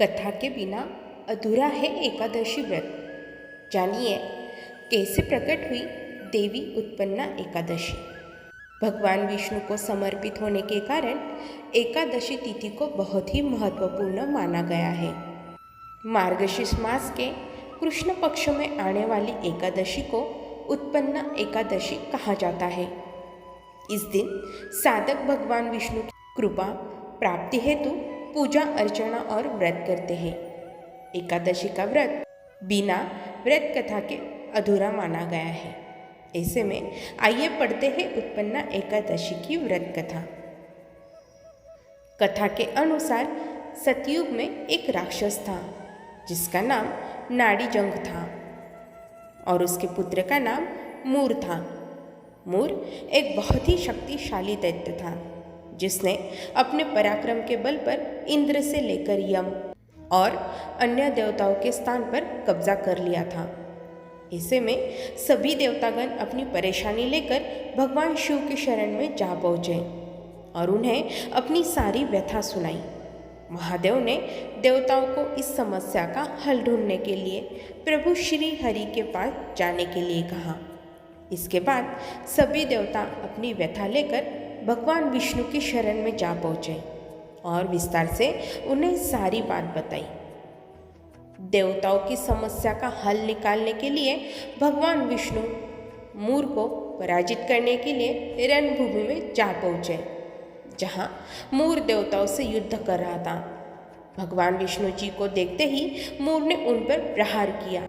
कथा के बिना अधूरा है एकादशी व्रत। जानिए कैसे प्रकट हुई देवी उत्पन्ना एकादशी। भगवान विष्णु को समर्पित होने के कारण एकादशी तिथि को बहुत ही महत्वपूर्ण माना गया है। मार्गशीर्ष मास के कृष्ण पक्ष में आने वाली एकादशी को उत्पन्ना एकादशी कहा जाता है। इस दिन साधक भगवान विष्णु की कृपा प्राप्ति हेतु पूजा अर्चना और व्रत करते हैं। एकादशी का व्रत बिना व्रत कथा के अधूरा माना गया है। ऐसे में आइए पढ़ते हैं उत्पन्ना एकादशी की व्रत कथा। कथा के अनुसार सतयुग में एक राक्षस था जिसका नाम नाड़ीजंग था और उसके पुत्र का नाम मूर था। मूर एक बहुत ही शक्तिशाली दैत्य था जिसने अपने पराक्रम के बल पर इंद्र से लेकर यम और अन्य देवताओं के स्थान पर कब्जा कर लिया था। ऐसे में सभी देवतागण अपनी परेशानी लेकर भगवान शिव की शरण में जा पहुँचे और उन्हें अपनी सारी व्यथा सुनाई। महादेव ने देवताओं को इस समस्या का हल ढूंढने के लिए प्रभु श्री हरि के पास जाने के लिए कहा। इसके बाद सभी देवता अपनी व्यथा लेकर भगवान विष्णु की शरण में जा पहुँचे और विस्तार से उन्हें सारी बात बताई। देवताओं की समस्या का हल निकालने के लिए भगवान विष्णु मूर को पराजित करने के लिए रणभूमि में जा पहुँचे, जहाँ मूर देवताओं से युद्ध कर रहा था। भगवान विष्णु जी को देखते ही मूर ने उन पर प्रहार किया।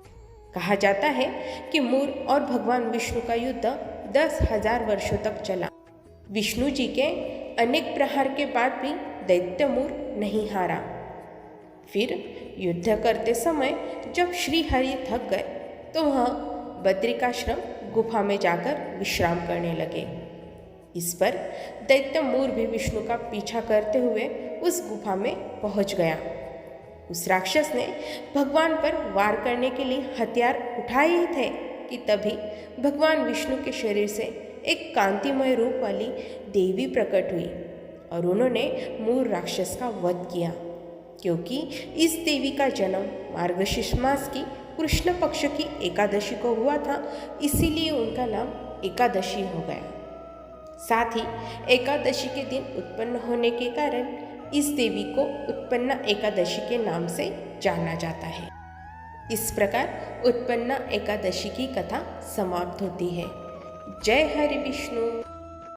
कहा जाता है कि मूर और भगवान विष्णु का युद्ध 10,000 वर्षों तक चला। विष्णु जी के अनेक प्रहार के बाद भी दैत्य मूर नहीं हारा। फिर युद्ध करते समय जब श्री हरि थक गए तो वह बद्रिकाश्रम गुफा में जाकर विश्राम करने लगे। इस पर दैत्य मूर भी विष्णु का पीछा करते हुए उस गुफा में पहुंच गया। उस राक्षस ने भगवान पर वार करने के लिए हथियार उठाए ही थे कि तभी भगवान विष्णु के शरीर से एक कांतिमय रूप वाली देवी प्रकट हुई और उन्होंने मूर राक्षस का वध किया। क्योंकि इस देवी का जन्म मार्गशीर्ष मास की कृष्ण पक्ष की एकादशी को हुआ था, इसीलिए उनका नाम एकादशी हो गया। साथ ही एकादशी के दिन उत्पन्न होने के कारण इस देवी को उत्पन्ना एकादशी के नाम से जाना जाता है। इस प्रकार उत्पन्ना एकादशी की कथा समाप्त होती है। जय हरि विष्णु।